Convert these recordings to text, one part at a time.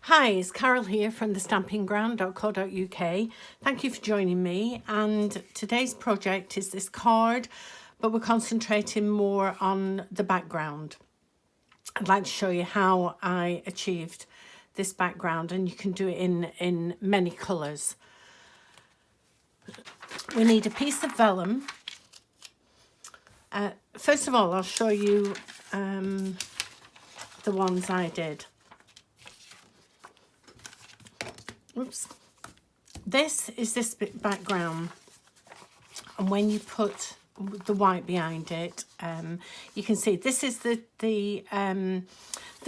Hi, it's Carol here from thestampingground.co.uk. Thank you for joining me, and today's project is this card, but we're concentrating more on the background. I'd like to show you how I achieved this background, and you can do it in many colours. We need a piece of vellum. First of all, I'll show you the ones I did. Oops. This is this background, and when you put the white behind it, you can see this is the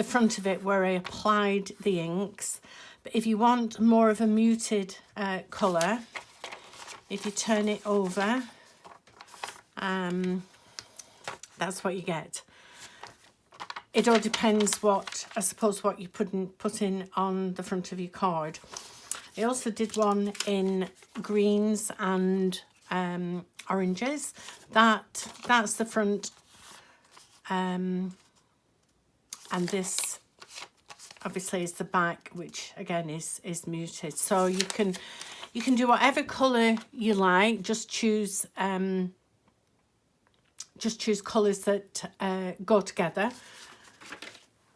front of it where I applied the inks. But if you want more of a muted colour, if you turn it over, that's what you get. It all depends what you put in on the front of your card. I also did one in greens and oranges. That's the front, and this obviously is the back, which again is muted. So you can do whatever colour you like. Just choose colours that go together.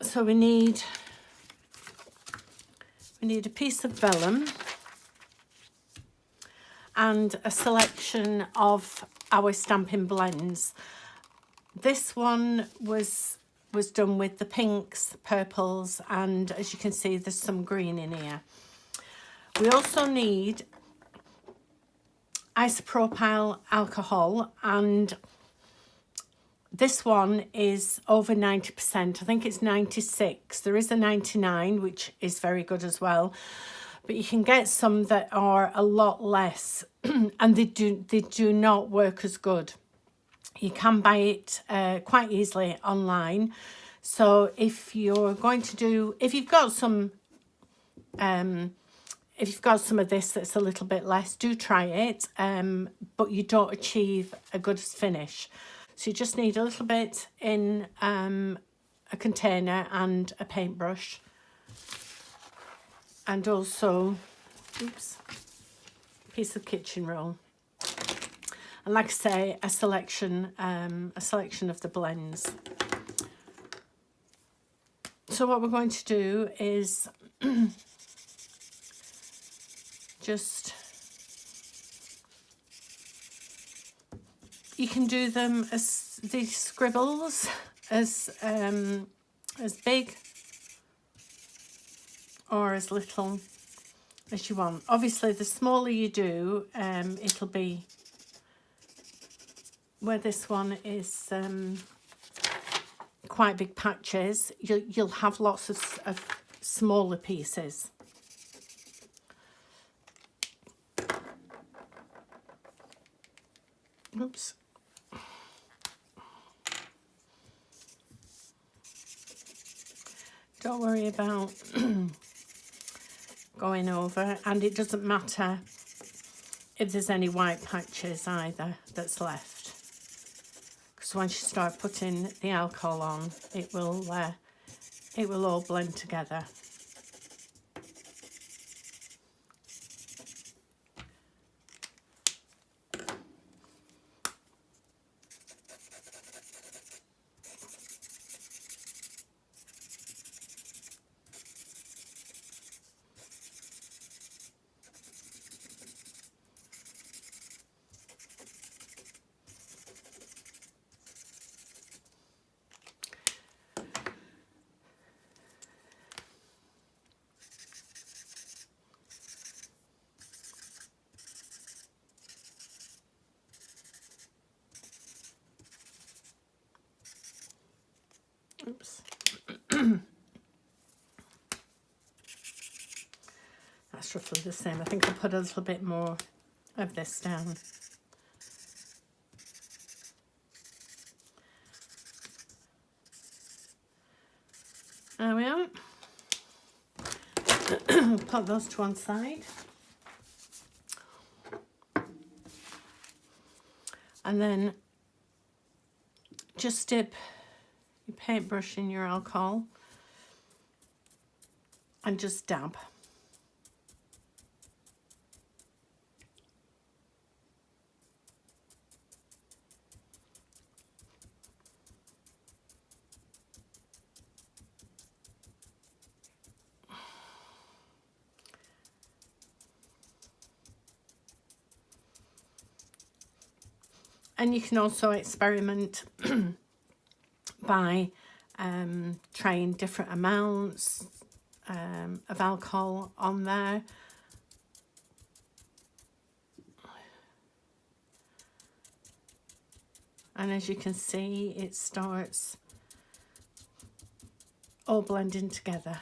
So we need a piece of vellum and a selection of our Stampin blends. This one was done with the pinks, purples, and as you can see, there's some green in here. We also need isopropyl alcohol, and this one is over 90%. I think it's 96. There is a 99, which is very good as well. But you can get some that are a lot less, and they do not work as good. You can buy it quite easily online. So if you're going to do, if you've got some of this that's a little bit less, do try it. But you don't achieve a good finish. So you just need a little bit in a container and a paintbrush, and also, oops, a piece of kitchen roll. And like I say, a selection of the blends. So what we're going to do is just, you can do them as these scribbles as big or as little as you want. Obviously, the smaller you do, it'll be, where this one is quite big patches, you'll have lots of smaller pieces. Oops. Don't worry about going over, and it doesn't matter if there's any white patches either that's left, because once you start putting the alcohol on, it will all blend together. Oops. That's roughly the same. I think I'll put a little bit more of this down. There we are. Put those to one side. And then just dip your paintbrush in your alcohol and just dab. And you can also experiment by trying different amounts of alcohol on there. And as you can see, it starts all blending together.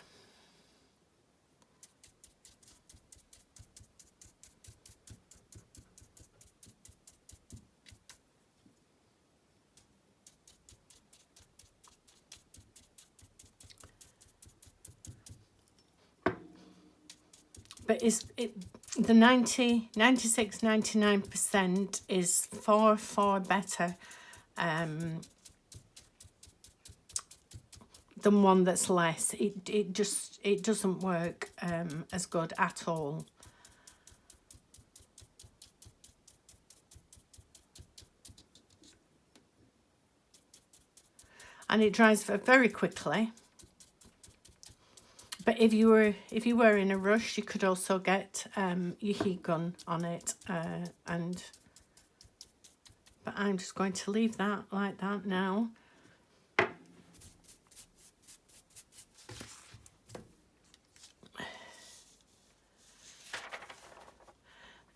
But the 96, 99% is far, far better than one that's less. It doesn't work as good at all. And it dries very quickly. But if you were in a rush, you could also get your heat gun on it, but I'm just going to leave that like that now.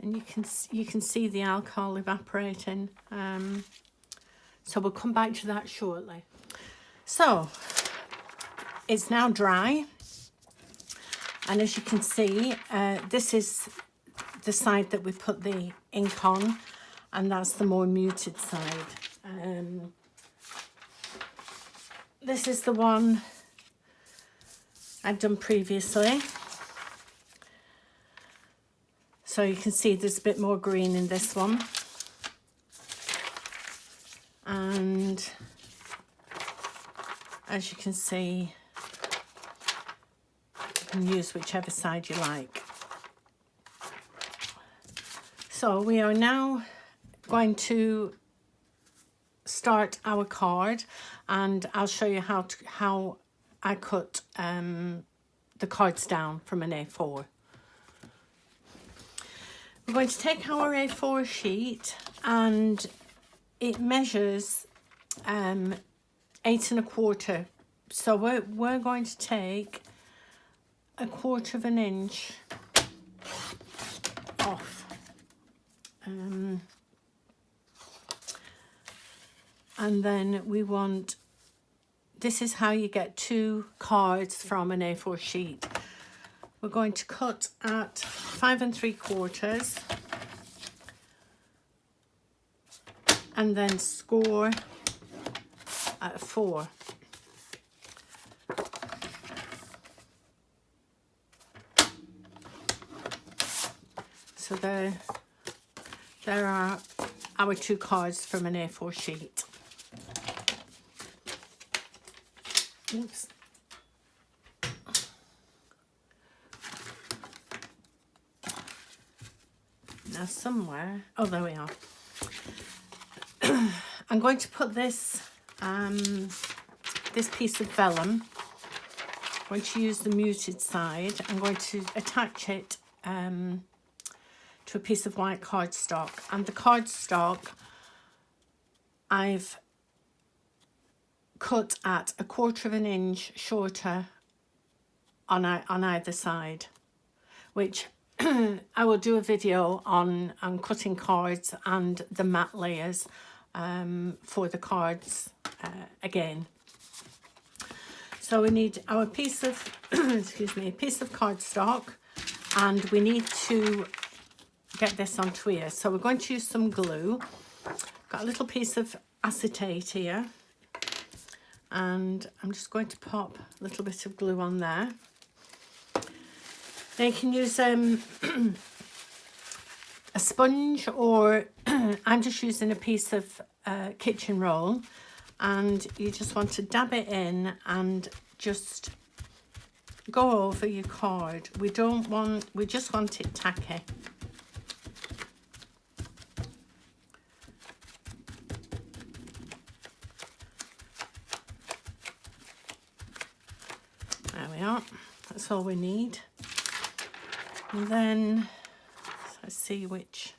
And you can see the alcohol evaporating. So we'll come back to that shortly. So it's now dry. And as you can see, this is the side that we put the ink on, and that's the more muted side. This is the one I've done previously. So you can see there's a bit more green in this one. And as you can see, and use whichever side you like. So we are now going to start our card, and I'll show you how I cut the cards down from an A4. We're going to take our A4 sheet, and it measures 8 1/4. So we're going to take 1/4 inch off, and then we want, this is how you get 2 cards from an A4 sheet. We're going to cut at 5 3/4 and then score at 4. So there are our 2 cards from an A4 sheet. Oops. Now somewhere, oh, there we are. I'm going to put this this piece of vellum. I'm going to use the muted side. I'm going to attach it to a piece of white cardstock, and the cardstock I've cut at 1/4 inch shorter on either side, which I will do a video on cutting cards and the matte layers for the cards again. So we need our piece of excuse me, a piece of cardstock, and we need to get this onto here. So we're going to use some glue. Got a little piece of acetate here, and I'm just going to pop a little bit of glue on there. Now you can use a sponge, or I'm just using a piece of kitchen roll, and you just want to dab it in and just go over your card. We just want it tacky. There we are. That's all we need. And then let's see which.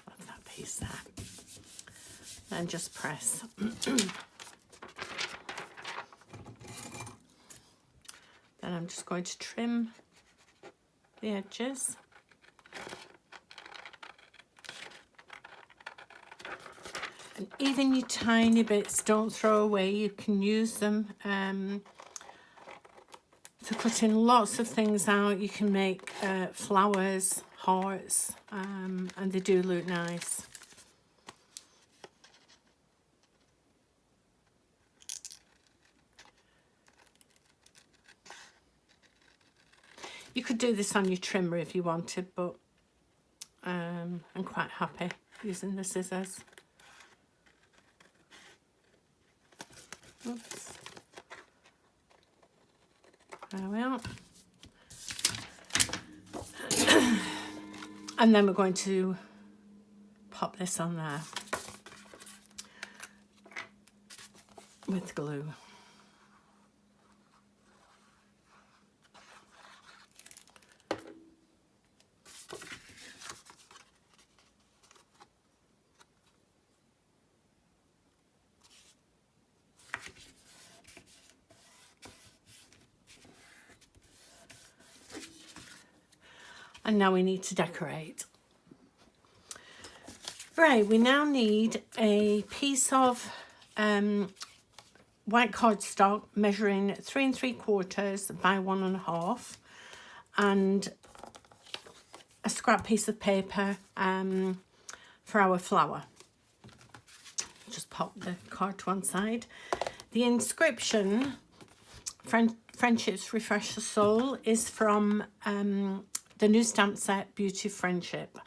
That's that piece there. And just press. Then I'm just going to trim the edges. And even your tiny bits, don't throw away. You can use them for cutting lots of things out. You can make flowers, hearts, and they do look nice. You could do this on your trimmer if you wanted, but I'm quite happy using the scissors. Oops. There we are. And then we're going to pop this on there with glue. And now we need to decorate. Right, we now need a piece of white cardstock measuring 3 3/4 by 1.5, and a scrap piece of paper for our flower. Just pop the card to one side. The inscription, Friendships Refresh the Soul, is from the new stamp set, Beauty of Friendship.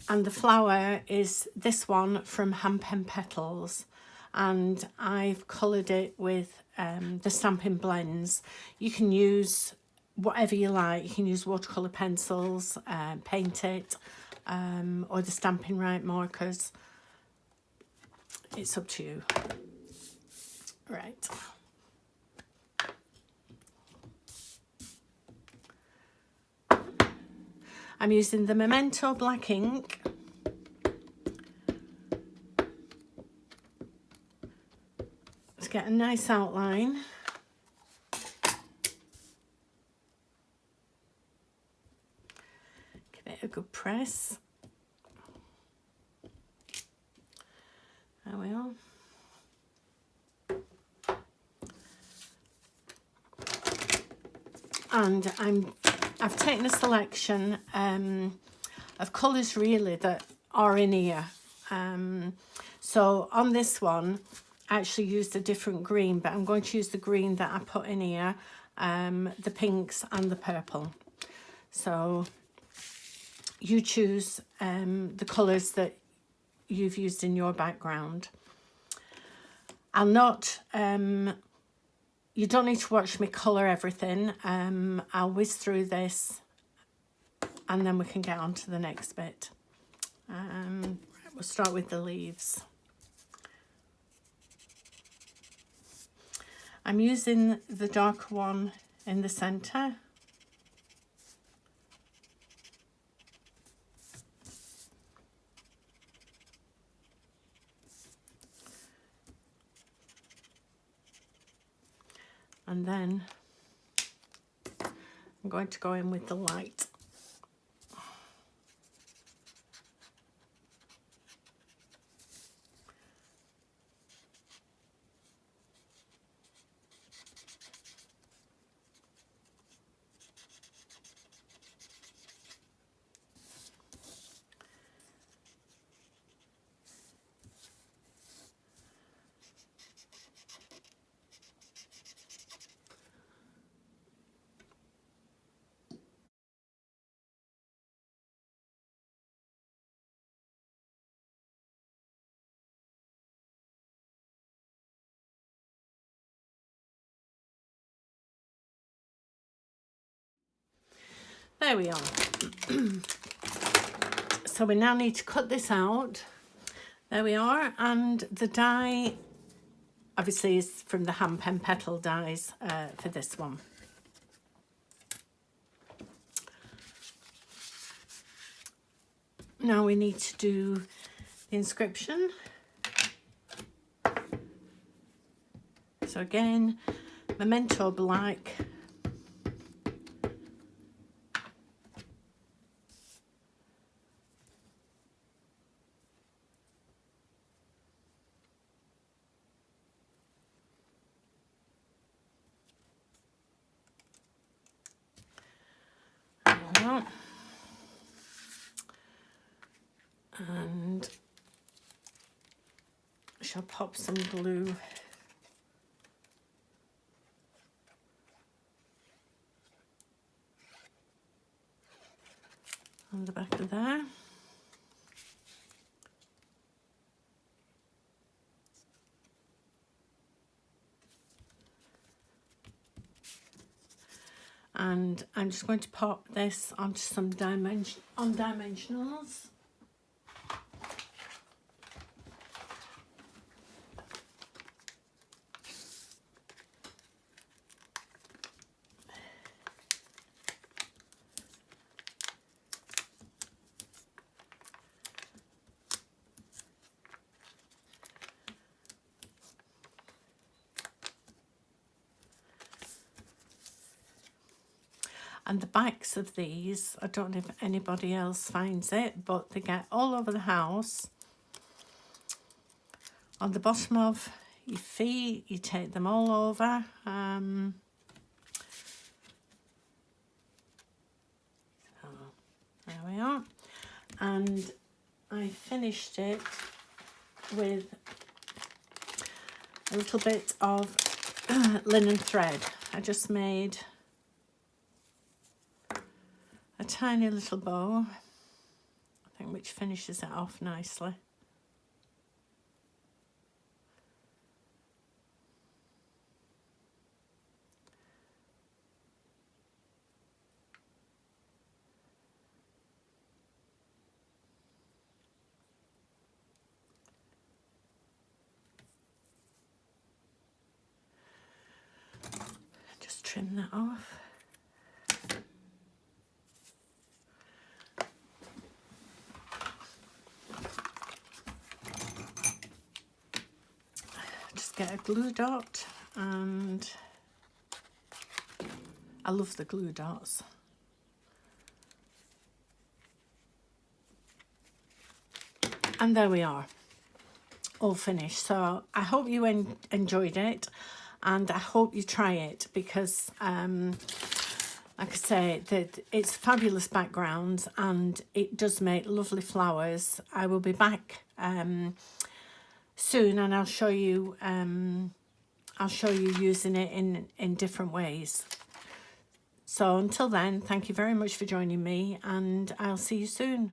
And the flower is this one from Hand Pen Petals. And I've coloured it with the Stampin blends. You can use whatever you like. You can use watercolour pencils, paint it, or the Stampin' Right markers. It's up to you. Right. I'm using the Memento black ink. To get a nice outline. Give it a good press. There we are. And I've taken a selection of colours really that are in here. So on this one, I actually used a different green, but I'm going to use the green that I put in here, the pinks and the purple. So you choose the colours that you've used in your background. I'll not... you don't need to watch me colour everything. I'll whiz through this and then we can get on to the next bit. We'll start with the leaves. I'm using the darker one in the centre. And then I'm going to go in with the light. There we are. So we now need to cut this out. There we are, and the die obviously is from the hand pen petal dies for this one. Now we need to do the inscription. So again, Memento Black. And I shall pop some glue on the back of there. And I'm just going to pop this onto some dimensionals. And the backs of these, I don't know if anybody else finds it, but they get all over the house. On the bottom of your feet, you take them all over. So there we are. And I finished it with a little bit of linen thread. I just made a tiny little bow, I think, which finishes it off nicely. Just trim that off. Get a glue dot, and I love the glue dots. And there we are, all finished. So I hope you enjoyed it, and I hope you try it, because like I say, that it's fabulous backgrounds and it does make lovely flowers. I will be back soon, and I'll show you using it in different ways. So until then, thank you very much for joining me, and I'll see you soon.